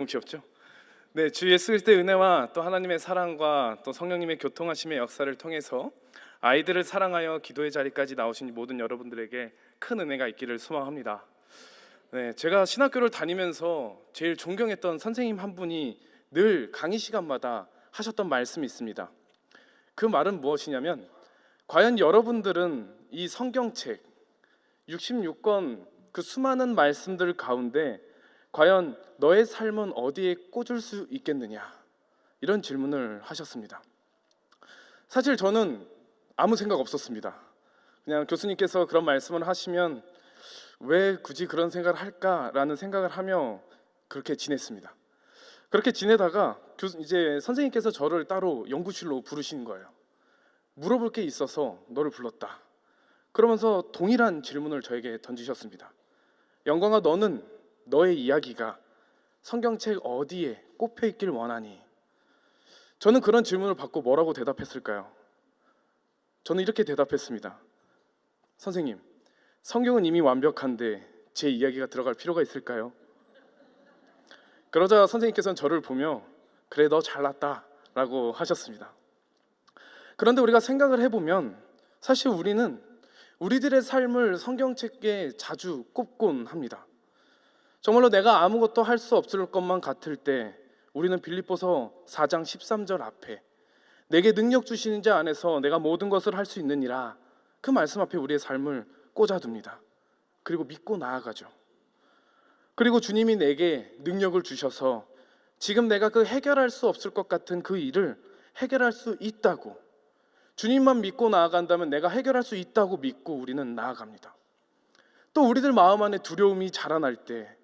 너무 귀엽죠? 네, 주 예수 그리스도의 은혜와 또 하나님의 사랑과 또 성령님의 교통하심의 역사를 통해서 아이들을 사랑하여 기도의 자리까지 나오신 모든 여러분들에게 큰 은혜가 있기를 소망합니다. 네, 제가 신학교를 다니면서 제일 존경했던 선생님 한 분이 늘 강의 시간마다 하셨던 말씀이 있습니다. 그 말은 무엇이냐면, 과연 여러분들은 이 성경책 66권 그 수많은 말씀들 가운데 과연 너의 삶은 어디에 꽂을 수 있겠느냐, 이런 질문을 하셨습니다. 사실 저는 아무 생각 없었습니다. 그냥 교수님께서 그런 말씀을 하시면 왜 굳이 그런 생각을 할까라는 생각을 하며 그렇게 지냈습니다. 그렇게 지내다가 이제 선생님께서 저를 따로 연구실로 부르신 거예요. 물어볼 게 있어서 너를 불렀다. 그러면서 동일한 질문을 저에게 던지셨습니다. 영광아, 너는 너의 이야기가 성경책 어디에 꼽혀 있길 원하니? 저는 그런 질문을 받고 뭐라고 대답했을까요? 저는 이렇게 대답했습니다. 선생님, 성경은 이미 완벽한데 제 이야기가 들어갈 필요가 있을까요? 그러자 선생님께서는 저를 보며 그래, 너 잘났다 라고 하셨습니다. 그런데 우리가 생각을 해보면 사실 우리는 우리들의 삶을 성경책에 자주 꼽곤 합니다. 정말로 내가 아무것도 할 수 없을 것만 같을 때 우리는 빌립보서 4장 13절 앞에 내게 능력 주시는 자 안에서 내가 모든 것을 할 수 있느니라, 그 말씀 앞에 우리의 삶을 꽂아둡니다. 그리고 믿고 나아가죠. 그리고 주님이 내게 능력을 주셔서 지금 내가 그 해결할 수 없을 것 같은 그 일을 해결할 수 있다고, 주님만 믿고 나아간다면 내가 해결할 수 있다고 믿고 우리는 나아갑니다. 또 우리들 마음 안에 두려움이 자라날 때,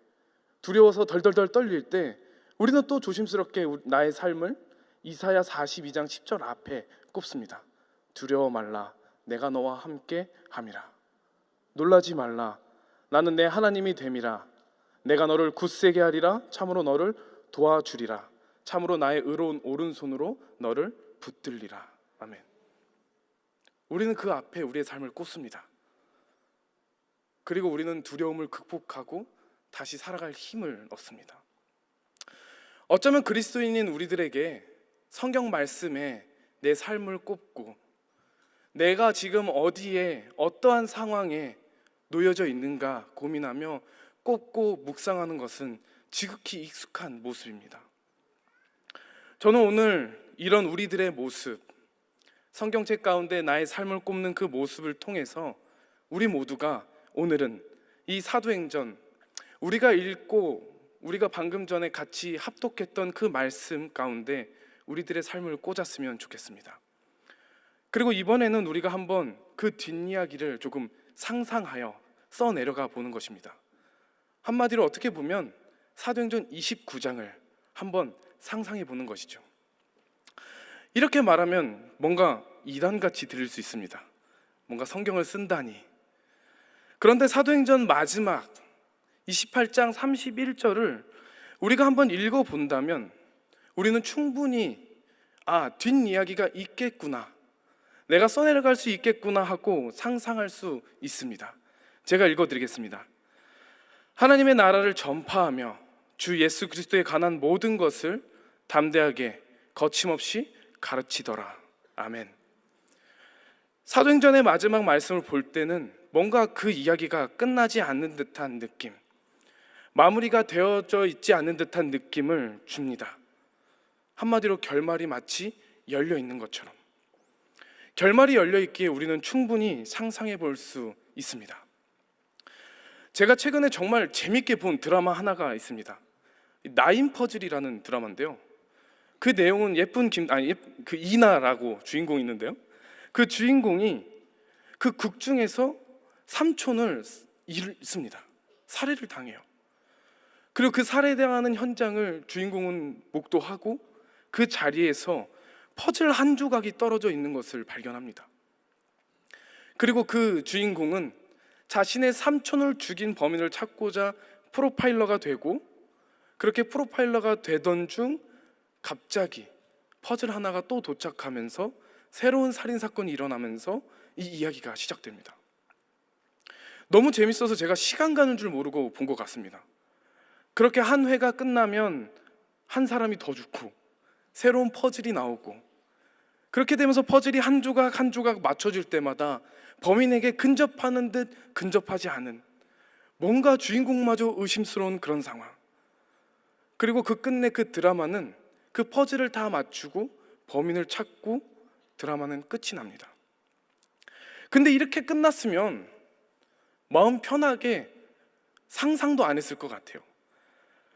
두려워서 덜덜덜 떨릴 때 우리는 또 조심스럽게 나의 삶을 이사야 42장 10절 앞에 꼽습니다. 두려워 말라, 내가 너와 함께 함이라. 놀라지 말라, 나는 내 하나님이 됨이라. 내가 너를 굳세게 하리라. 참으로 너를 도와주리라. 참으로 나의 의로운 오른손으로 너를 붙들리라. 아멘. 우리는 그 앞에 우리의 삶을 꽂습니다. 그리고 우리는 두려움을 극복하고 다시 살아갈 힘을 얻습니다. 어쩌면 그리스도인인 우리들에게 성경 말씀에 내 삶을 꼽고 내가 지금 어디에 어떠한 상황에 놓여져 있는가 고민하며 꼽고 묵상하는 것은 지극히 익숙한 모습입니다. 저는 오늘 이런 우리들의 모습, 성경책 가운데 나의 삶을 꼽는 그 모습을 통해서 우리 모두가 오늘은 이 사도행전, 우리가 읽고 우리가 방금 전에 같이 합독했던 그 말씀 가운데 우리들의 삶을 꽂았으면 좋겠습니다. 그리고 이번에는 우리가 한번 그 뒷이야기를 조금 상상하여 써내려가 보는 것입니다. 한마디로 어떻게 보면 사도행전 29장을 한번 상상해 보는 것이죠. 이렇게 말하면 뭔가 이단같이 들릴 수 있습니다. 뭔가 성경을 쓴다니. 그런데 사도행전 마지막 28장 31절을 우리가 한번 읽어본다면 우리는 충분히 뒷이야기가 있겠구나, 내가 써내려갈 수 있겠구나 하고 상상할 수 있습니다. 제가 읽어드리겠습니다. 하나님의 나라를 전파하며 주 예수 그리스도에 관한 모든 것을 담대하게 거침없이 가르치더라. 아멘. 사도행전의 마지막 말씀을 볼 때는 뭔가 그 이야기가 끝나지 않는 듯한 느낌, 마무리가 되어져 있지 않은 듯한 느낌을 줍니다. 한마디로 결말이 마치 열려 있는 것처럼, 결말이 열려 있기에 우리는 충분히 상상해 볼 수 있습니다. 제가 최근에 정말 재밌게 본 드라마 하나가 있습니다. 나인 퍼즐이라는 드라마인데요. 그 내용은 그 이나라고 주인공이 있는데요. 그 주인공이 그 극 중에서 삼촌을 잃습니다. 살해를 당해요. 그리고 그 살해당하는 현장을 주인공은 목도하고 그 자리에서 퍼즐 한 조각이 떨어져 있는 것을 발견합니다. 그리고 그 주인공은 자신의 삼촌을 죽인 범인을 찾고자 프로파일러가 되고, 그렇게 프로파일러가 되던 중 갑자기 퍼즐 하나가 또 도착하면서 새로운 살인사건이 일어나면서 이 이야기가 시작됩니다. 너무 재밌어서 제가 시간 가는 줄 모르고 본 것 같습니다. 그렇게 한 회가 끝나면 한 사람이 더 죽고 새로운 퍼즐이 나오고, 그렇게 되면서 퍼즐이 한 조각 한 조각 맞춰질 때마다 범인에게 근접하는 듯 근접하지 않은, 뭔가 주인공마저 의심스러운 그런 상황. 그리고 그 끝내 그 드라마는 그 퍼즐을 다 맞추고 범인을 찾고 드라마는 끝이 납니다. 근데 이렇게 끝났으면 마음 편하게 상상도 안 했을 것 같아요.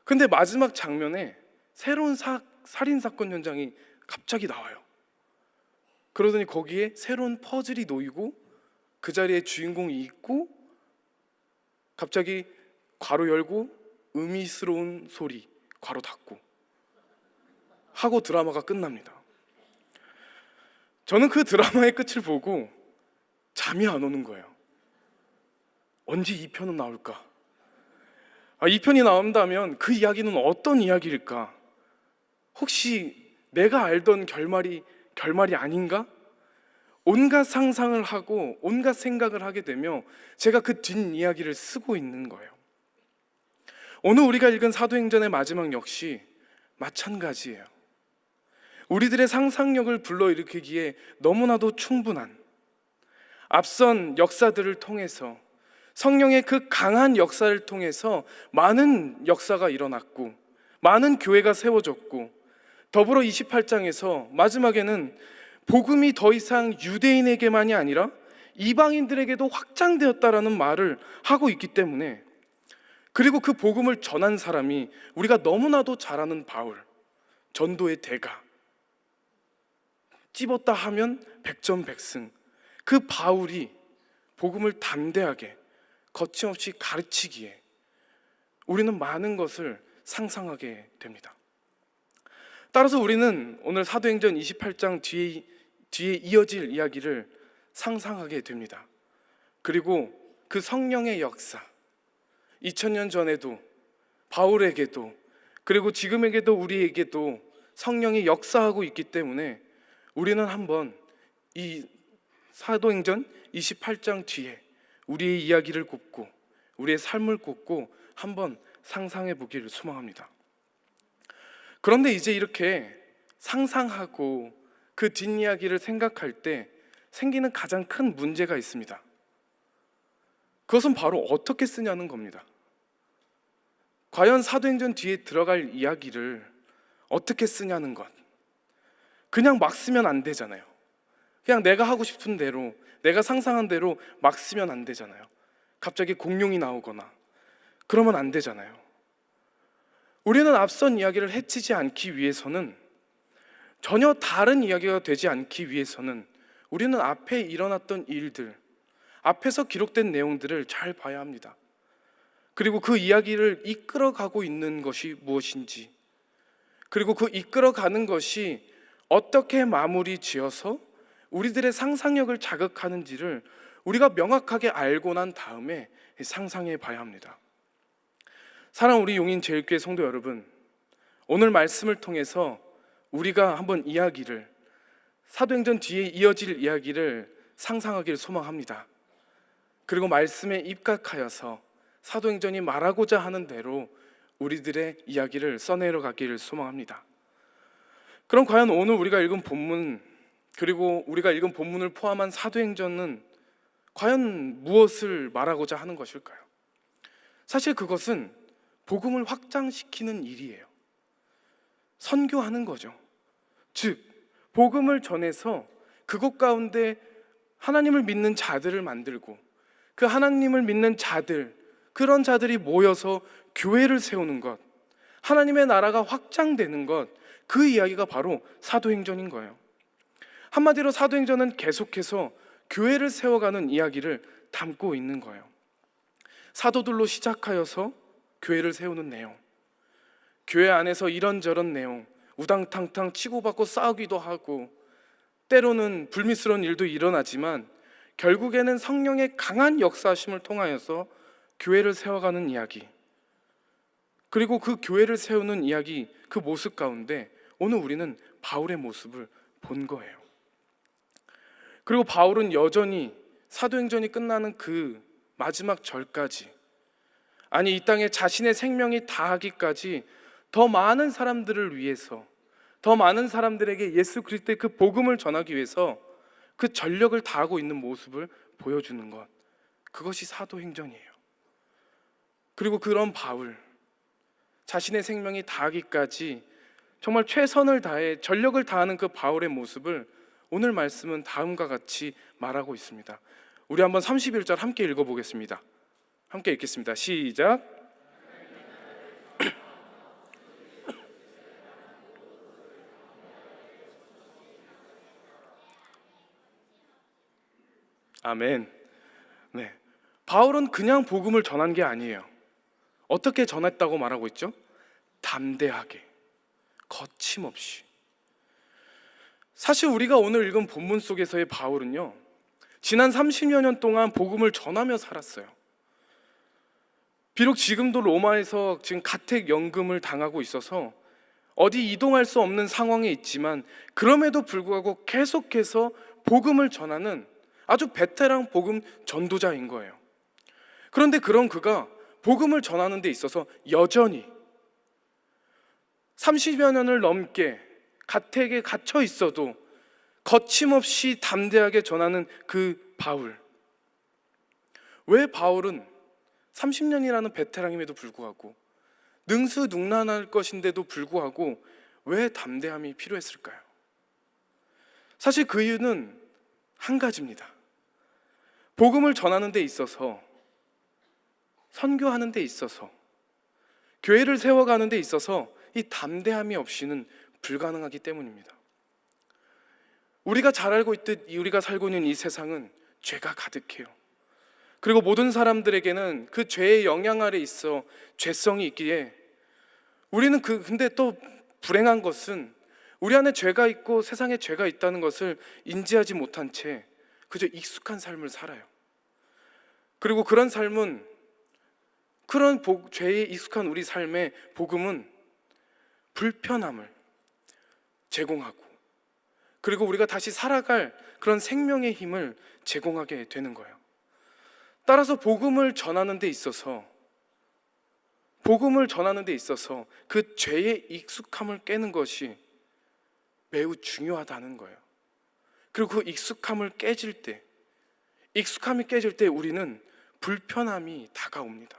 근데 마지막 장면에 새로운 살인사건 현장이 갑자기 나와요. 그러더니 거기에 새로운 퍼즐이 놓이고 그 자리에 주인공이 있고, 갑자기 괄호 열고 의미스러운 소리 괄호 닫고 하고 드라마가 끝납니다. 저는 그 드라마의 끝을 보고 잠이 안 오는 거예요. 언제 2편은 나올까? 2편이 나온다면 그 이야기는 어떤 이야기일까? 혹시 내가 알던 결말이 아닌가? 온갖 상상을 하고 온갖 생각을 하게 되며 제가 그 뒷이야기를 쓰고 있는 거예요. 오늘 우리가 읽은 사도행전의 마지막 역시 마찬가지예요. 우리들의 상상력을 불러일으키기에 너무나도 충분한 앞선 역사들을 통해서, 성령의 그 강한 역사를 통해서 많은 역사가 일어났고 많은 교회가 세워졌고, 더불어 28장에서 마지막에는 복음이 더 이상 유대인에게만이 아니라 이방인들에게도 확장되었다라는 말을 하고 있기 때문에, 그리고 그 복음을 전한 사람이 우리가 너무나도 잘 아는 바울, 전도의 대가, 찝었다 하면 백전백승, 그 바울이 복음을 담대하게 거침없이 가르치기에 우리는 많은 것을 상상하게 됩니다. 따라서 우리는 오늘 사도행전 28장 뒤에 이어질 이야기를 상상하게 됩니다. 그리고 그 성령의 역사, 2000년 전에도 바울에게도 그리고 지금에게도 우리에게도 성령이 역사하고 있기 때문에 우리는 한번 이 사도행전 28장 뒤에 우리의 이야기를 꼽고 우리의 삶을 꼽고 한번 상상해 보기를 소망합니다. 그런데 이제 이렇게 상상하고 그 뒷이야기를 생각할 때 생기는 가장 큰 문제가 있습니다. 그것은 바로 어떻게 쓰냐는 겁니다. 과연 사도행전 뒤에 들어갈 이야기를 어떻게 쓰냐는 것. 그냥 막 쓰면 안 되잖아요. 그냥 내가 하고 싶은 대로, 내가 상상한 대로 막 쓰면 안 되잖아요. 갑자기 공룡이 나오거나 그러면 안 되잖아요. 우리는 앞선 이야기를 해치지 않기 위해서는, 전혀 다른 이야기가 되지 않기 위해서는 우리는 앞에 일어났던 일들, 앞에서 기록된 내용들을 잘 봐야 합니다. 그리고 그 이야기를 이끌어가고 있는 것이 무엇인지, 그리고 그 이끌어가는 것이 어떻게 마무리 지어서 우리들의 상상력을 자극하는지를 우리가 명확하게 알고 난 다음에 상상해 봐야 합니다. 사랑하는 우리 용인제일교회 성도 여러분, 오늘 말씀을 통해서 우리가 한번 이야기를, 사도행전 뒤에 이어질 이야기를 상상하기를 소망합니다. 그리고 말씀에 입각하여서 사도행전이 말하고자 하는 대로 우리들의 이야기를 써내려 가기를 소망합니다. 그럼 과연 오늘 우리가 읽은 본문, 그리고 우리가 읽은 본문을 포함한 사도행전은 과연 무엇을 말하고자 하는 것일까요? 사실 그것은 복음을 확장시키는 일이에요. 선교하는 거죠. 즉, 복음을 전해서 그곳 가운데 하나님을 믿는 자들을 만들고, 그 하나님을 믿는 자들, 그런 자들이 모여서 교회를 세우는 것, 하나님의 나라가 확장되는 것, 그 이야기가 바로 사도행전인 거예요. 한마디로 사도행전은 계속해서 교회를 세워가는 이야기를 담고 있는 거예요. 사도들로 시작하여서 교회를 세우는 내용, 교회 안에서 이런저런 내용, 우당탕탕 치고받고 싸우기도 하고 때로는 불미스러운 일도 일어나지만 결국에는 성령의 강한 역사심을 통하여서 교회를 세워가는 이야기, 그리고 그 교회를 세우는 이야기, 그 모습 가운데 오늘 우리는 바울의 모습을 본 거예요. 그리고 바울은 여전히 사도행전이 끝나는 그 마지막 절까지, 아니 이 땅에 자신의 생명이 다하기까지 더 많은 사람들을 위해서, 더 많은 사람들에게 예수 그리스도의 그 복음을 전하기 위해서 그 전력을 다하고 있는 모습을 보여주는 것, 그것이 사도행전이에요. 그리고 그런 바울, 자신의 생명이 다하기까지 정말 최선을 다해 전력을 다하는 그 바울의 모습을 오늘 말씀은 다음과 같이 말하고 있습니다. 우리 한번 31절 함께 읽어보겠습니다. 함께 읽겠습니다. 시작. 아멘. 네, 바울은 그냥 복음을 전한 게 아니에요. 어떻게 전했다고 말하고 있죠? 담대하게, 거침없이. 사실 우리가 오늘 읽은 본문 속에서의 바울은요, 지난 30여 년 동안 복음을 전하며 살았어요. 비록 지금도 로마에서 지금 가택연금을 당하고 있어서 어디 이동할 수 없는 상황에 있지만, 그럼에도 불구하고 계속해서 복음을 전하는 아주 베테랑 복음 전도자인 거예요. 그런데 그런 그가 복음을 전하는 데 있어서 여전히 30여 년을 넘게 가택에 갇혀 있어도 거침없이 담대하게 전하는 그 바울. 왜 바울은 30년이라는 베테랑임에도 불구하고, 능수능란할 것인데도 불구하고 왜 담대함이 필요했을까요? 사실 그 이유는 한 가지입니다. 복음을 전하는 데 있어서, 선교하는 데 있어서, 교회를 세워가는 데 있어서 이 담대함이 없이는 불가능하기 때문입니다. 우리가 잘 알고 있듯 우리가 살고 있는 이 세상은 죄가 가득해요. 그리고 모든 사람들에게는 그 죄의 영향 아래 있어 죄성이 있기에, 우리는 근데 또 불행한 것은 우리 안에 죄가 있고 세상에 죄가 있다는 것을 인지하지 못한 채 그저 익숙한 삶을 살아요. 그리고 그런 삶은, 그런 죄에 익숙한 우리 삶의 복음은 불편함을 제공하고, 그리고 우리가 다시 살아갈 그런 생명의 힘을 제공하게 되는 거예요. 따라서 복음을 전하는 데 있어서 그 죄의 익숙함을 깨는 것이 매우 중요하다는 거예요. 그리고 그 익숙함이 깨질 때 우리는 불편함이 다가옵니다.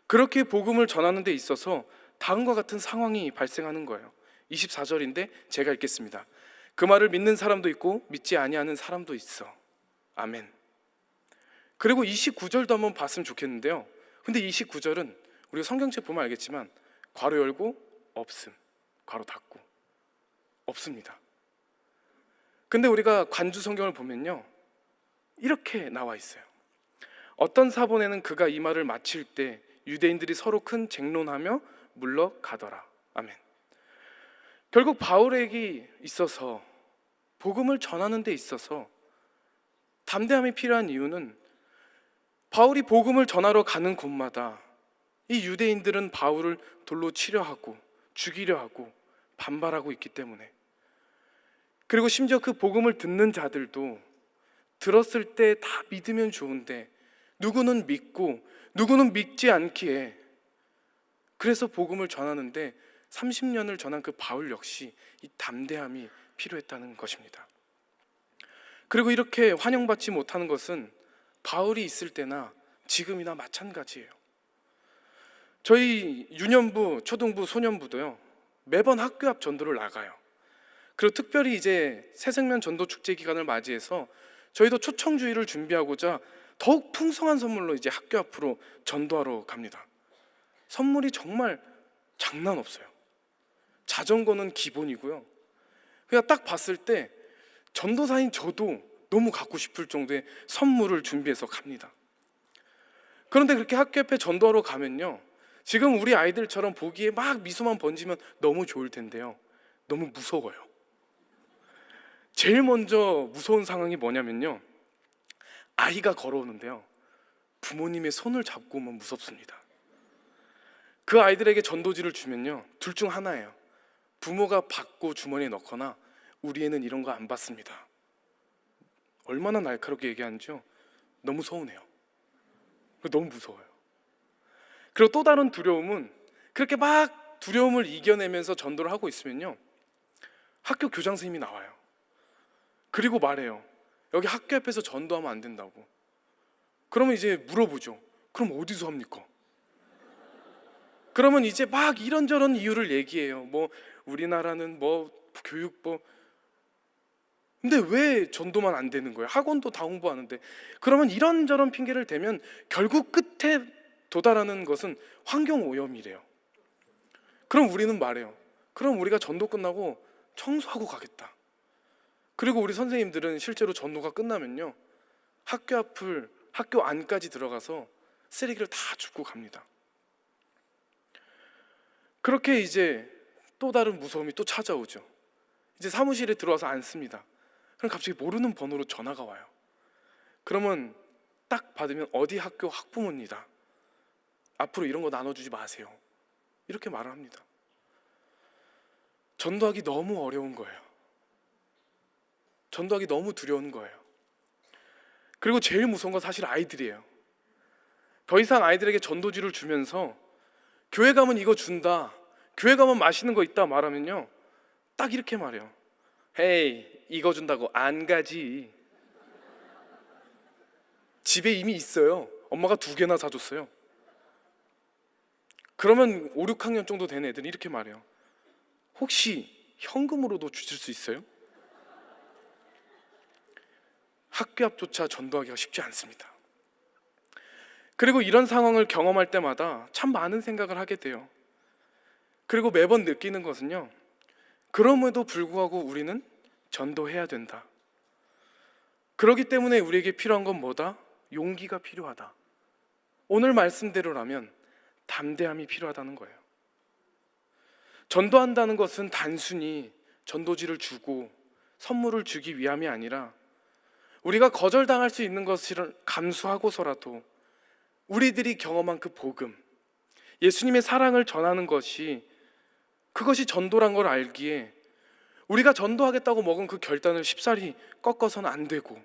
그렇게 복음을 전하는 데 있어서 다음과 같은 상황이 발생하는 거예요. 24절인데 제가 읽겠습니다. 그 말을 믿는 사람도 있고 믿지 아니하는 사람도 있어. 아멘. 그리고 29절도 한번 봤으면 좋겠는데요. 근데 29절은 우리가 성경책 보면 알겠지만 괄호 열고 없음, 괄호 닫고 없습니다. 근데 우리가 관주 성경을 보면요, 이렇게 나와 있어요. 어떤 사본에는 그가 이 말을 마칠 때 유대인들이 서로 큰 쟁론하며 물러가더라. 아멘. 결국 바울에게 있어서, 복음을 전하는 데 있어서 담대함이 필요한 이유는, 바울이 복음을 전하러 가는 곳마다 이 유대인들은 바울을 돌로 치려 하고 죽이려 하고 반발하고 있기 때문에, 그리고 심지어 그 복음을 듣는 자들도 들었을 때 다 믿으면 좋은데 누구는 믿고 누구는 믿지 않기에, 그래서 복음을 전하는데 30년을 전한 그 바울 역시 이 담대함이 필요했다는 것입니다. 그리고 이렇게 환영받지 못하는 것은 바울이 있을 때나 지금이나 마찬가지예요. 저희 유년부, 초등부, 소년부도요, 매번 학교 앞 전도를 나가요. 그리고 특별히 이제 새생명 전도 축제 기간을 맞이해서 저희도 초청주의를 준비하고자 더욱 풍성한 선물로 이제 학교 앞으로 전도하러 갑니다. 선물이 정말 장난 없어요. 자전거는 기본이고요. 그냥 딱 봤을 때 전도사인 저도 너무 갖고 싶을 정도의 선물을 준비해서 갑니다. 그런데 그렇게 학교 앞에 전도하러 가면요, 지금 우리 아이들처럼 보기에 막 미소만 번지면 너무 좋을 텐데요, 너무 무서워요. 제일 먼저 무서운 상황이 뭐냐면요, 아이가 걸어오는데요, 부모님의 손을 잡고 오면 무섭습니다. 그 아이들에게 전도지를 주면요, 둘 중 하나예요. 부모가 받고 주머니에 넣거나 우리 애는 이런 거 안 받습니다. 얼마나 날카롭게 얘기하는지요, 너무 서운해요. 너무 무서워요. 그리고 또 다른 두려움은, 그렇게 막 두려움을 이겨내면서 전도를 하고 있으면요, 학교 교장 선생님이 나와요. 그리고 말해요. 여기 학교 앞에서 전도하면 안 된다고. 그러면 이제 물어보죠. 그럼 어디서 합니까? 그러면 이제 막 이런저런 이유를 얘기해요. 뭐 우리나라는 뭐 교육부. 근데 왜 전도만 안 되는 거예요? 학원도 다 홍보하는데. 그러면 이런저런 핑계를 대면 결국 끝에 도달하는 것은 환경오염이래요. 그럼 우리는 말해요. 그럼 우리가 전도 끝나고 청소하고 가겠다. 그리고 우리 선생님들은 실제로 전도가 끝나면요, 학교 안까지 들어가서 쓰레기를 다 줍고 갑니다. 그렇게 이제 또 다른 무서움이 또 찾아오죠. 이제 사무실에 들어와서 앉습니다. 그럼 갑자기 모르는 번호로 전화가 와요. 그러면 딱 받으면 어디 학교 학부모입니다. 앞으로 이런 거 나눠주지 마세요. 이렇게 말을 합니다. 전도하기 너무 어려운 거예요. 전도하기 너무 두려운 거예요. 그리고 제일 무서운 건 사실 아이들이에요. 더 이상 아이들에게 전도지를 주면서 교회 가면 이거 준다, 교회 가면 맛있는 거 있다 말하면요, 딱 이렇게 말해요. 헤이, 이거 준다고 안 가지. 집에 이미 있어요. 엄마가 2개나 사줬어요. 그러면 5, 6학년 정도 된 애들이 이렇게 말해요. 혹시 현금으로도 주실 수 있어요? 학교 앞조차 전도하기가 쉽지 않습니다. 그리고 이런 상황을 경험할 때마다 참 많은 생각을 하게 돼요. 그리고 매번 느끼는 것은요, 그럼에도 불구하고 우리는 전도해야 된다. 그렇기 때문에 우리에게 필요한 건 뭐다? 용기가 필요하다. 오늘 말씀대로라면 담대함이 필요하다는 거예요. 전도한다는 것은 단순히 전도지를 주고 선물을 주기 위함이 아니라 우리가 거절당할 수 있는 것을 감수하고서라도 우리들이 경험한 그 복음, 예수님의 사랑을 전하는 것이, 그것이 전도란 걸 알기에 우리가 전도하겠다고 먹은 그 결단을 쉽사리 꺾어서는 안 되고,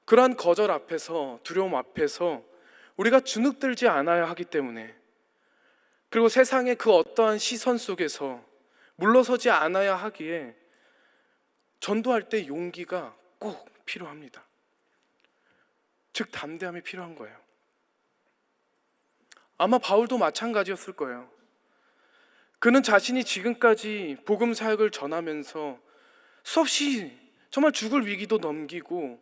그러한 거절 앞에서, 두려움 앞에서 우리가 주눅들지 않아야 하기 때문에, 그리고 세상의 그 어떠한 시선 속에서 물러서지 않아야 하기에 전도할 때 용기가 꼭 필요합니다. 즉 담대함이 필요한 거예요. 아마 바울도 마찬가지였을 거예요. 그는 자신이 지금까지 복음 사역을 전하면서 수없이 정말 죽을 위기도 넘기고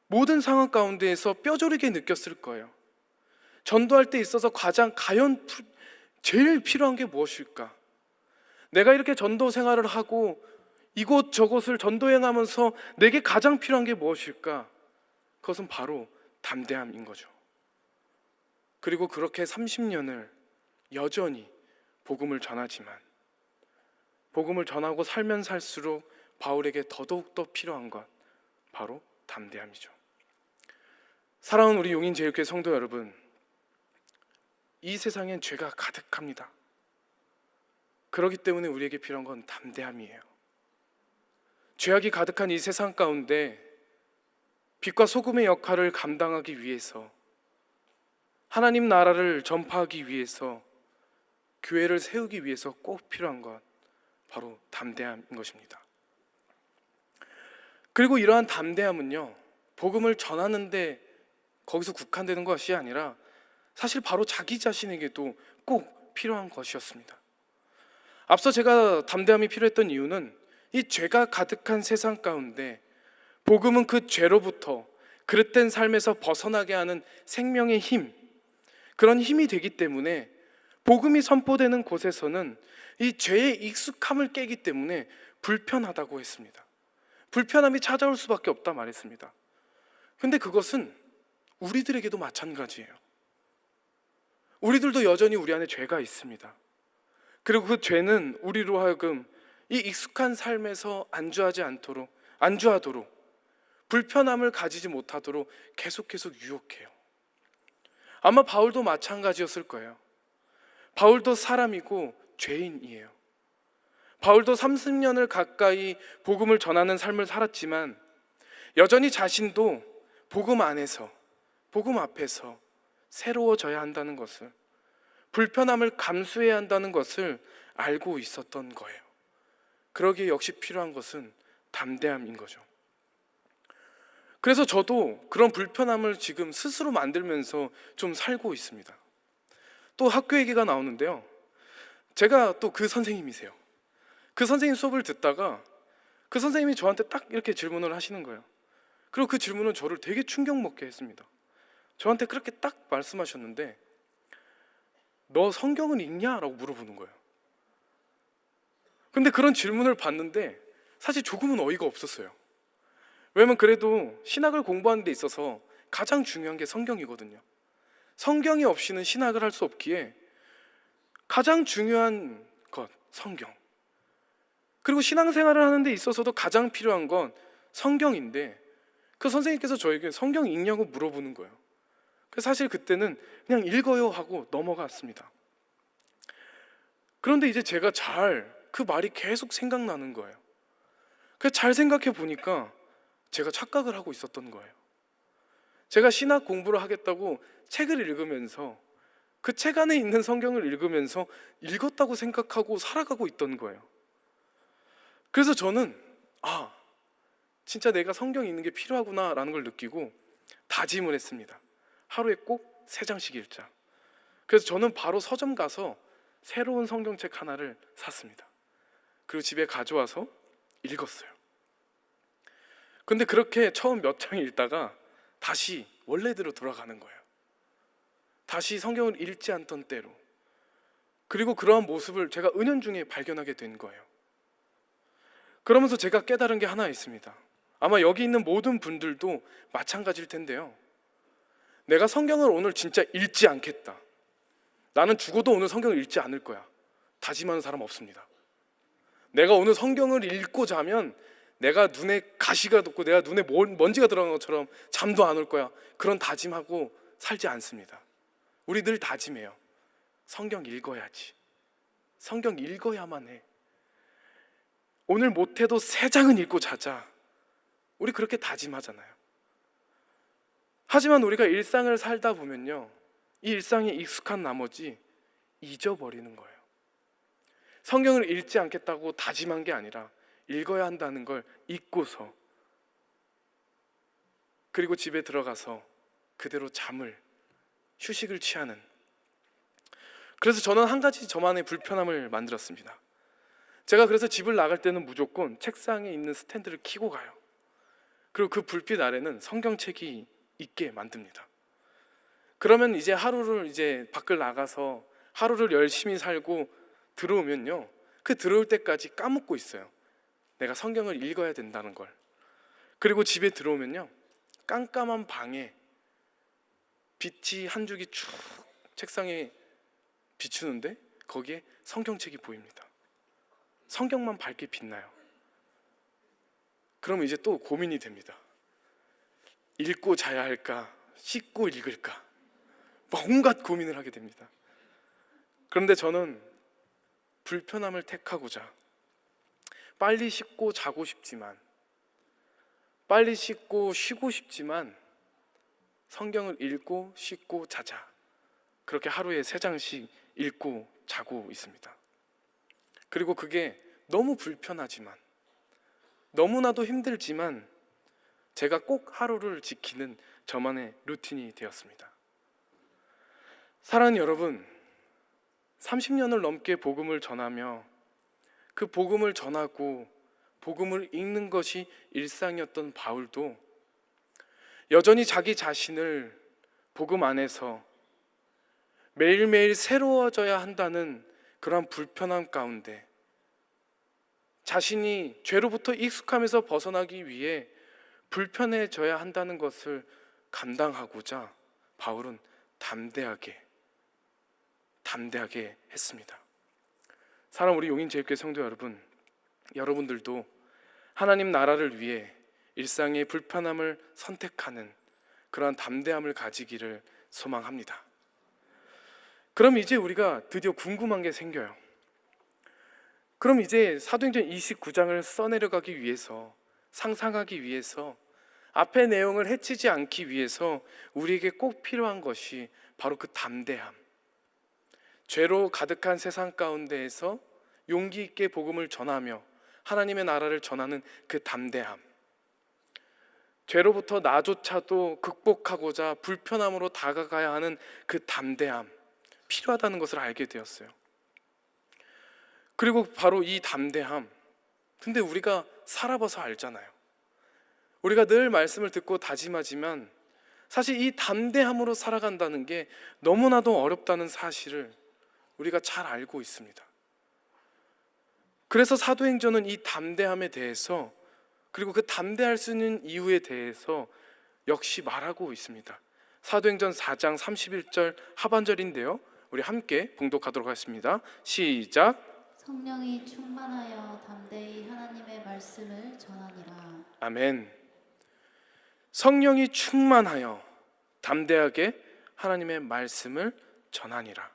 모든 상황 가운데에서 뼈저리게 느꼈을 거예요. 전도할 때 있어서 과연 제일 필요한 게 무엇일까? 내가 이렇게 전도 생활을 하고 이곳저곳을 전도행하면서 내게 가장 필요한 게 무엇일까? 그것은 바로 담대함인 거죠. 그리고 그렇게 30년을 여전히 복음을 전하지만, 복음을 전하고 살면 살수록 바울에게 더더욱 더 필요한 것, 바로 담대함이죠. 사랑하는 우리 용인제일교회 성도 여러분, 이 세상엔 죄가 가득합니다. 그렇기 때문에 우리에게 필요한 건 담대함이에요. 죄악이 가득한 이 세상 가운데 빛과 소금의 역할을 감당하기 위해서, 하나님 나라를 전파하기 위해서, 교회를 세우기 위해서 꼭 필요한 것, 바로 담대함인 것입니다. 그리고 이러한 담대함은요, 복음을 전하는데 거기서 국한되는 것이 아니라 사실 바로 자기 자신에게도 꼭 필요한 것이었습니다. 앞서 제가 담대함이 필요했던 이유는 이 죄가 가득한 세상 가운데 복음은 그 죄로부터, 그릇된 삶에서 벗어나게 하는 생명의 힘, 그런 힘이 되기 때문에 복음이 선포되는 곳에서는 이 죄의 익숙함을 깨기 때문에 불편하다고 했습니다. 불편함이 찾아올 수밖에 없다 말했습니다. 근데 그것은 우리들에게도 마찬가지예요. 우리들도 여전히 우리 안에 죄가 있습니다. 그리고 그 죄는 우리로 하여금 이 익숙한 삶에서 안주하도록, 불편함을 가지지 못하도록 계속 유혹해요. 아마 바울도 마찬가지였을 거예요. 바울도 사람이고 죄인이에요. 바울도 30년을 가까이 복음을 전하는 삶을 살았지만 여전히 자신도 복음 안에서, 복음 앞에서 새로워져야 한다는 것을, 불편함을 감수해야 한다는 것을 알고 있었던 거예요. 그러기에 역시 필요한 것은 담대함인 거죠. 그래서 저도 그런 불편함을 지금 스스로 만들면서 좀 살고 있습니다. 또 학교 얘기가 나오는데요, 제가 또 그 선생님이세요. 그 선생님 수업을 듣다가 그 선생님이 저한테 딱 이렇게 질문을 하시는 거예요. 그리고 그 질문은 저를 되게 충격 먹게 했습니다. 저한테 그렇게 딱 말씀하셨는데, 너 성경은 읽냐? 라고 물어보는 거예요. 근데 그런 질문을 받는데 사실 조금은 어이가 없었어요. 왜냐면 그래도 신학을 공부하는 데 있어서 가장 중요한 게 성경이거든요. 성경이 없이는 신학을 할 수 없기에 가장 중요한 것, 성경. 그리고 신앙생활을 하는 데 있어서도 가장 필요한 건 성경인데, 그 선생님께서 저에게 성경 읽냐고 물어보는 거예요. 그래서 사실 그때는 그냥 읽어요 하고 넘어갔습니다. 그런데 이제 제가 그 말이 계속 생각나는 거예요. 그래서 잘 생각해 보니까 제가 착각을 하고 있었던 거예요. 제가 신학 공부를 하겠다고 책을 읽으면서 그 책 안에 있는 성경을 읽으면서 읽었다고 생각하고 살아가고 있던 거예요. 그래서 저는 진짜 내가 성경 읽는 게 필요하구나 라는 걸 느끼고 다짐을 했습니다. 하루에 꼭 3장씩 읽자. 그래서 저는 바로 서점 가서 새로운 성경책 하나를 샀습니다. 그리고 집에 가져와서 읽었어요. 근데 그렇게 처음 몇 장 읽다가 다시 원래대로 돌아가는 거예요. 다시 성경을 읽지 않던 때로. 그리고 그러한 모습을 제가 은연중에 발견하게 된 거예요. 그러면서 제가 깨달은 게 하나 있습니다. 아마 여기 있는 모든 분들도 마찬가지일 텐데요, 내가 성경을 오늘 진짜 읽지 않겠다, 나는 죽어도 오늘 성경을 읽지 않을 거야, 다짐하는 사람 없습니다. 내가 오늘 성경을 읽고 자면 내가 눈에 가시가 돋고 내가 눈에 먼지가 들어간 것처럼 잠도 안 올 거야, 그런 다짐하고 살지 않습니다. 우리 늘 다짐해요. 성경 읽어야지, 성경 읽어야만 해, 오늘 못해도 3장은 읽고 자자, 우리 그렇게 다짐하잖아요. 하지만 우리가 일상을 살다 보면요, 이 일상에 익숙한 나머지 잊어버리는 거예요. 성경을 읽지 않겠다고 다짐한 게 아니라 읽어야 한다는 걸 잊고서, 그리고 집에 들어가서 그대로 휴식을 취하는. 그래서 저는 한 가지 저만의 불편함을 만들었습니다. 제가 그래서 집을 나갈 때는 무조건 책상에 있는 스탠드를 켜고 가요. 그리고 그 불빛 아래는 성경책이 있게 만듭니다. 그러면 이제 하루를 밖을 나가서 하루를 열심히 살고 들어오면요, 그 들어올 때까지 까먹고 있어요. 내가 성경을 읽어야 된다는 걸. 그리고 집에 들어오면요, 깜깜한 방에 빛이 한 줄기 쭉 책상에 비추는데 거기에 성경책이 보입니다. 성경만 밝게 빛나요. 그러면 이제 또 고민이 됩니다. 읽고 자야 할까, 씻고 읽을까, 온갖 고민을 하게 됩니다. 그런데 저는 불편함을 택하고자 빨리 씻고 자고 싶지만, 빨리 씻고 쉬고 싶지만 성경을 읽고 씻고 자자, 그렇게 하루에 3장씩 읽고 자고 있습니다. 그리고 그게 너무 불편하지만, 너무나도 힘들지만 제가 꼭 하루를 지키는 저만의 루틴이 되었습니다. 사랑하는 여러분, 30년을 넘게 복음을 전하며 그 복음을 전하고 복음을 읽는 것이 일상이었던 바울도 여전히 자기 자신을 복음 안에서 매일매일 새로워져야 한다는 그러한 불편함 가운데, 자신이 죄로부터 익숙함에서 벗어나기 위해 불편해져야 한다는 것을 감당하고자 바울은 담대하게 했습니다. 사랑, 우리 용인제일교회 성도 여러분, 여러분들도 하나님 나라를 위해 일상의 불편함을 선택하는 그러한 담대함을 가지기를 소망합니다. 그럼 이제 우리가 드디어 궁금한 게 생겨요. 그럼 이제 사도행전 29장을 써내려가기 위해서, 상상하기 위해서, 앞의 내용을 해치지 않기 위해서 우리에게 꼭 필요한 것이 바로 그 담대함, 죄로 가득한 세상 가운데에서 용기 있게 복음을 전하며 하나님의 나라를 전하는 그 담대함, 죄로부터 나조차도 극복하고자 불편함으로 다가가야 하는 그 담대함, 필요하다는 것을 알게 되었어요. 그리고 바로 이 담대함, 근데 우리가 살아봐서 알잖아요. 우리가 늘 말씀을 듣고 다짐하지만 사실 이 담대함으로 살아간다는 게 너무나도 어렵다는 사실을 우리가 잘 알고 있습니다. 그래서 사도행전은 이 담대함에 대해서, 그리고 그 담대할 수 있는 이유에 대해서 역시 말하고 있습니다. 사도행전 4장 31절 하반절인데요, 우리 함께 봉독하도록 하겠습니다. 시작. 성령이 충만하여 담대히 하나님의 말씀을 전하니라. 아멘. 성령이 충만하여 담대하게 하나님의 말씀을 전하니라.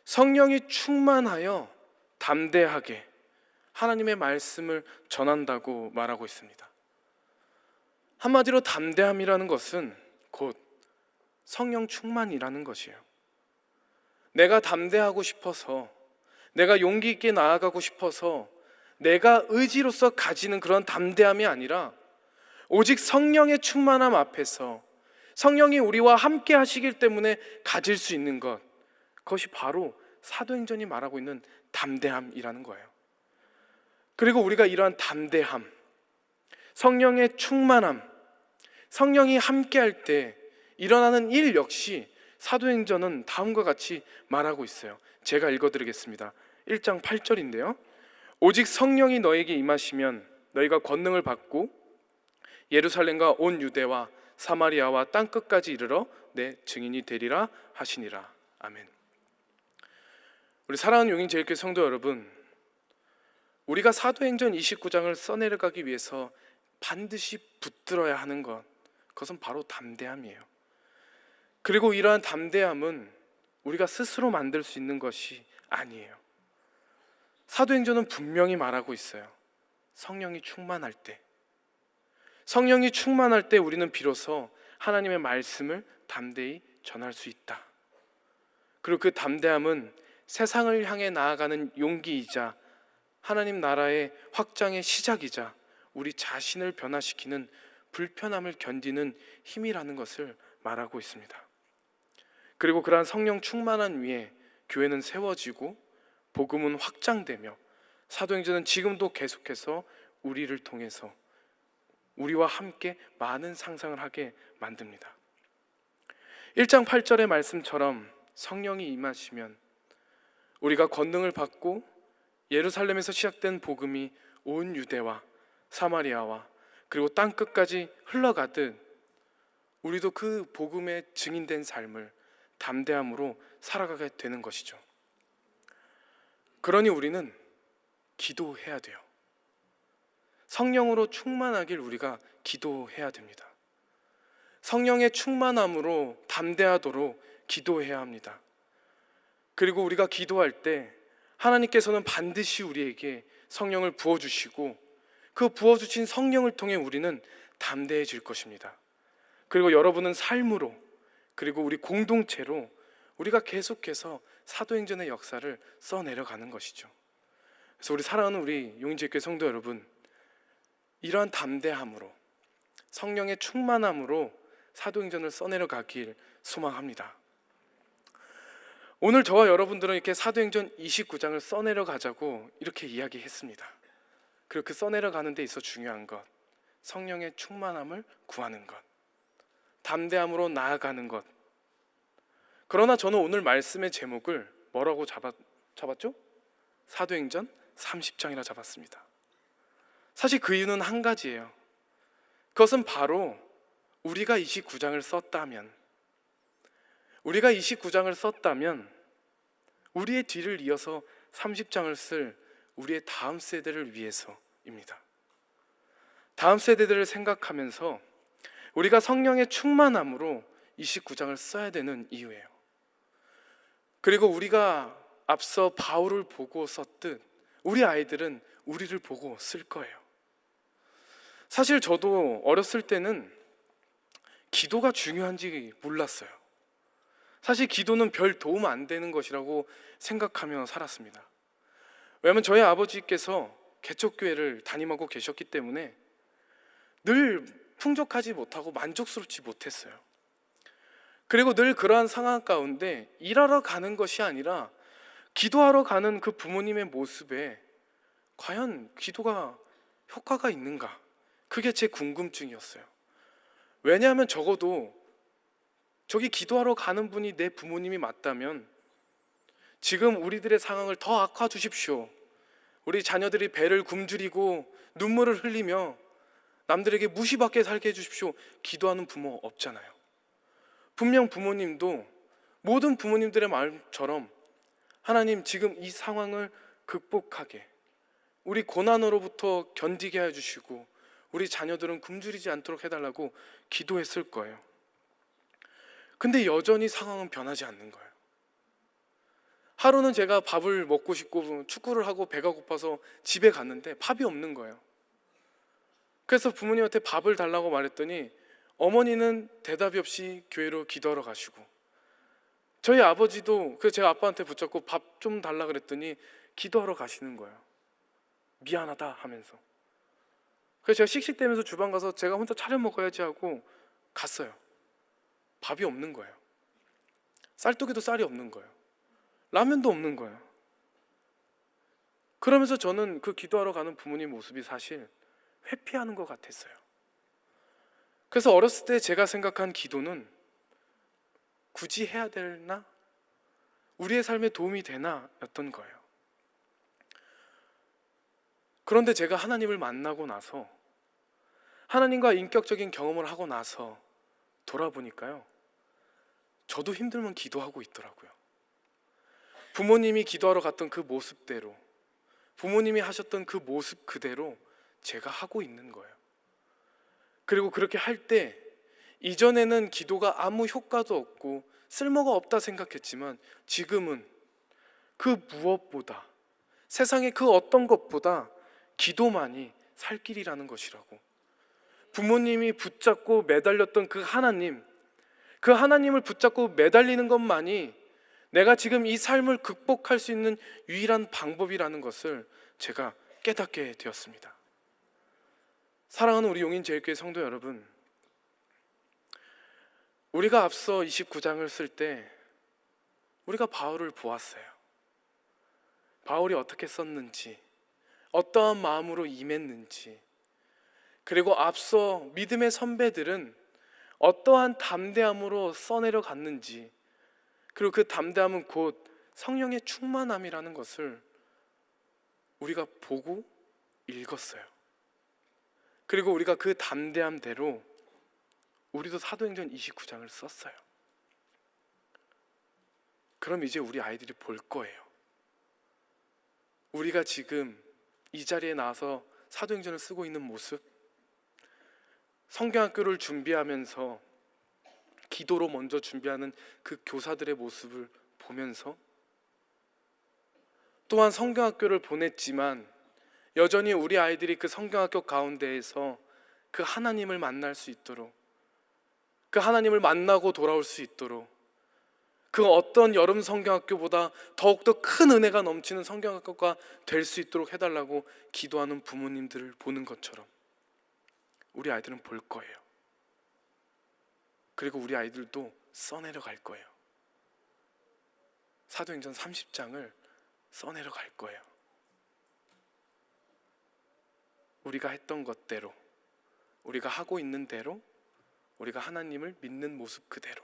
성령이 충만하여 담대하게 하나님의 말씀을 전한다고 말하고 있습니다. 한마디로 담대함이라는 것은 곧 성령 충만이라는 것이에요. 내가 담대하고 싶어서, 내가 용기 있게 나아가고 싶어서 내가 의지로서 가지는 그런 담대함이 아니라 오직 성령의 충만함 앞에서 성령이 우리와 함께 하시기 때문에 가질 수 있는 것, 그것이 바로 사도행전이 말하고 있는 담대함이라는 거예요. 그리고 우리가 이러한 담대함, 성령의 충만함, 성령이 함께 할 때 일어나는 일 역시 사도행전은 다음과 같이 말하고 있어요. 제가 읽어드리겠습니다. 1장 8절인데요, 오직 성령이 너에게 임하시면 너희가 권능을 받고 예루살렘과 온 유대와 사마리아와 땅끝까지 이르러 내 증인이 되리라 하시니라. 아멘. 우리 사랑하는 용인제일교회 성도 여러분, 우리가 사도행전 29장을 써내려가기 위해서 반드시 붙들어야 하는 것, 그것은 바로 담대함이에요. 그리고 이러한 담대함은 우리가 스스로 만들 수 있는 것이 아니에요. 사도행전은 분명히 말하고 있어요. 성령이 충만할 때, 성령이 충만할 때 우리는 비로소 하나님의 말씀을 담대히 전할 수 있다. 그리고 그 담대함은 세상을 향해 나아가는 용기이자 하나님 나라의 확장의 시작이자 우리 자신을 변화시키는 불편함을 견디는 힘이라는 것을 말하고 있습니다. 그리고 그러한 성령 충만한 위에 교회는 세워지고 복음은 확장되며 사도행전은 지금도 계속해서 우리를 통해서 우리와 함께 많은 상상을 하게 만듭니다. 1장 8절의 말씀처럼 성령이 임하시면 우리가 권능을 받고 예루살렘에서 시작된 복음이 온 유대와 사마리아와 그리고 땅끝까지 흘러가듯 우리도 그 복음의 증인된 삶을 담대함으로 살아가게 되는 것이죠. 그러니 우리는 기도해야 돼요. 성령으로 충만하길 우리가 기도해야 됩니다. 성령의 충만함으로 담대하도록 기도해야 합니다. 그리고 우리가 기도할 때 하나님께서는 반드시 우리에게 성령을 부어주시고 그 부어주신 성령을 통해 우리는 담대해질 것입니다. 그리고 여러분은 삶으로, 그리고 우리 공동체로 우리가 계속해서 사도행전의 역사를 써내려가는 것이죠. 그래서 우리 사랑하는 우리 용인제일교회 성도 여러분, 이러한 담대함으로, 성령의 충만함으로 사도행전을 써내려가길 소망합니다. 오늘 저와 여러분들은 이렇게 사도행전 29장을 써내려가자고 이렇게 이야기했습니다. 그리고 그 써내려가는 데 있어 중요한 것, 성령의 충만함을 구하는 것, 담대함으로 나아가는 것. 그러나 저는 오늘 말씀의 제목을 뭐라고 잡았죠? 사도행전 30장이라 잡았습니다. 사실 그 이유는 한 가지예요. 그것은 바로 우리가 29장을 썼다면, 우리의 뒤를 이어서 30장을 쓸 우리의 다음 세대를 위해서입니다. 다음 세대들을 생각하면서 우리가 성령의 충만함으로 29장을 써야 되는 이유예요. 그리고 우리가 앞서 바울을 보고 썼듯 우리 아이들은 우리를 보고 쓸 거예요. 사실 저도 어렸을 때는 기도가 중요한지 몰랐어요. 사실 기도는 별 도움 안 되는 것이라고 생각하며 살았습니다. 왜냐하면 저희 아버지께서 개척교회를 담임하고 계셨기 때문에 늘 풍족하지 못하고 만족스럽지 못했어요. 그리고 늘 그러한 상황 가운데 일하러 가는 것이 아니라 기도하러 가는 그 부모님의 모습에 과연 기도가 효과가 있는가? 그게 제 궁금증이었어요. 왜냐하면 적어도 저기 기도하러 가는 분이 내 부모님이 맞다면 지금 우리들의 상황을 더 악화 주십시오, 우리 자녀들이 배를 굶주리고 눈물을 흘리며 남들에게 무시받게 살게 해주십시오, 기도하는 부모 없잖아요. 분명 부모님도 모든 부모님들의 마음처럼 하나님, 지금 이 상황을 극복하게, 우리 고난으로부터 견디게 해주시고 우리 자녀들은 굶주리지 않도록 해달라고 기도했을 거예요. 근데 여전히 상황은 변하지 않는 거예요. 하루는 제가 밥을 먹고 싶고 축구를 하고 배가 고파서 집에 갔는데 밥이 없는 거예요. 그래서 부모님한테 밥을 달라고 말했더니 어머니는 대답이 없이 교회로 기도하러 가시고, 저희 아버지도 그래서 제가 아빠한테 붙잡고 밥 좀 달라 그랬더니 기도하러 가시는 거예요. 미안하다 하면서. 그래서 제가 씩씩대면서 주방 가서 제가 혼자 차려 먹어야지 하고 갔어요. 밥이 없는 거예요. 쌀떡에도 쌀이 없는 거예요. 라면도 없는 거예요. 그러면서 저는 그 기도하러 가는 부모님 모습이 사실 회피하는 것 같았어요. 그래서 어렸을 때 제가 생각한 기도는 굳이 해야 되나? 우리의 삶에 도움이 되나? 였던 거예요. 그런데 제가 하나님을 만나고 나서, 하나님과 인격적인 경험을 하고 나서 돌아보니까요, 저도 힘들면 기도하고 있더라고요. 부모님이 기도하러 갔던 그 모습대로, 부모님이 하셨던 그 모습 그대로 제가 하고 있는 거예요. 그리고 그렇게 할 때 이전에는 기도가 아무 효과도 없고 쓸모가 없다 생각했지만 지금은 그 무엇보다, 세상의 그 어떤 것보다 기도만이 살 길이라는 것이라고, 부모님이 붙잡고 매달렸던 그 하나님, 그 하나님을 붙잡고 매달리는 것만이 내가 지금 이 삶을 극복할 수 있는 유일한 방법이라는 것을 제가 깨닫게 되었습니다. 사랑하는 우리 용인제일교회 성도 여러분, 우리가 앞서 29장을 쓸 때 우리가 바울을 보았어요. 바울이 어떻게 썼는지, 어떠한 마음으로 임했는지, 그리고 앞서 믿음의 선배들은 어떠한 담대함으로 써내려 갔는지, 그리고 그 담대함은 곧 성령의 충만함이라는 것을 우리가 보고 읽었어요. 그리고 우리가 그 담대함대로 우리도 사도행전 29장을 썼어요. 그럼 이제 우리 아이들이 볼 거예요. 우리가 지금 이 자리에 나와서 사도행전을 쓰고 있는 모습, 성경학교를 준비하면서 기도로 먼저 준비하는 그 교사들의 모습을 보면서, 또한 성경학교를 보냈지만 여전히 우리 아이들이 그 성경학교 가운데에서 그 하나님을 만날 수 있도록, 그 하나님을 만나고 돌아올 수 있도록, 그 어떤 여름 성경학교보다 더욱더 큰 은혜가 넘치는 성경학교가 될 수 있도록 해달라고 기도하는 부모님들을 보는 것처럼 우리 아이들은 볼 거예요. 그리고 우리 아이들도 써내려 갈 거예요. 사도행전 30장을 써내려 갈 거예요. 우리가 했던 것대로, 우리가 하고 있는 대로, 우리가 하나님을 믿는 모습 그대로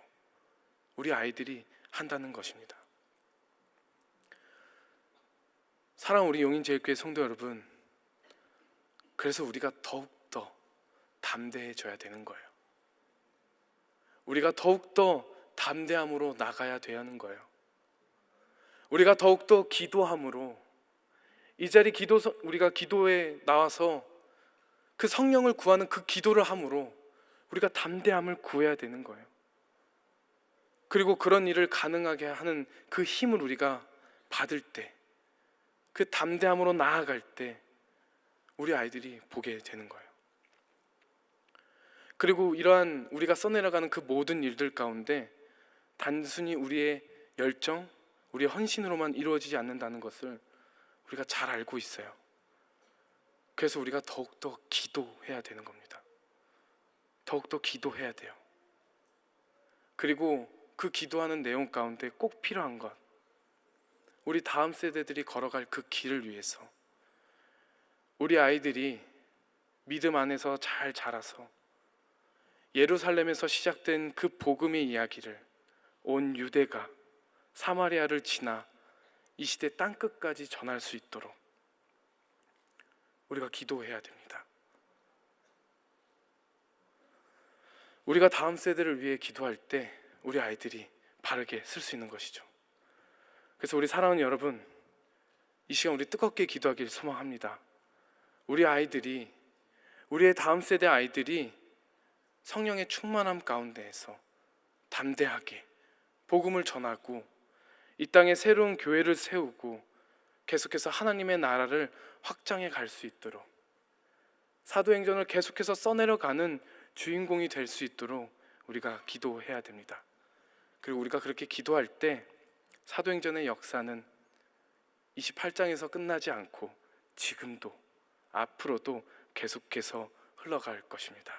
우리 아이들이 한다는 것입니다. 사랑하는 우리 용인제일교회 성도 여러분, 그래서 우리가 더욱더 담대해져야 되는 거예요. 우리가 더욱더 담대함으로 나가야 돼야 하는 거예요. 우리가 더욱더 기도함으로, 이 자리 우리가 기도에 나와서 그 성령을 구하는 그 기도를 함으로 우리가 담대함을 구해야 되는 거예요. 그리고 그런 일을 가능하게 하는 그 힘을 우리가 받을 때, 그 담대함으로 나아갈 때 우리 아이들이 보게 되는 거예요. 그리고 이러한 우리가 써내려가는 그 모든 일들 가운데 단순히 우리의 열정, 우리의 헌신으로만 이루어지지 않는다는 것을 우리가 잘 알고 있어요. 그래서 우리가 더욱더 기도해야 되는 겁니다. 더욱더 기도해야 돼요. 그리고 그 기도하는 내용 가운데 꼭 필요한 것, 우리 다음 세대들이 걸어갈 그 길을 위해서 우리 아이들이 믿음 안에서 잘 자라서 예루살렘에서 시작된 그 복음의 이야기를 온 유대가 사마리아를 지나 이 시대 땅끝까지 전할 수 있도록 우리가 기도해야 됩니다. 우리가 다음 세대를 위해 기도할 때 우리 아이들이 바르게 쓸 수 있는 것이죠. 그래서 우리 사랑하는 여러분, 이 시간 우리 뜨겁게 기도하길 소망합니다. 우리 아이들이, 우리의 다음 세대 아이들이 성령의 충만함 가운데에서 담대하게 복음을 전하고 이 땅에 새로운 교회를 세우고 계속해서 하나님의 나라를 확장해 갈 수 있도록, 사도행전을 계속해서 써내려가는 주인공이 될 수 있도록 우리가 기도해야 됩니다. 그리고 우리가 그렇게 기도할 때 사도행전의 역사는 28장에서 끝나지 않고 지금도 앞으로도 계속해서 흘러갈 것입니다.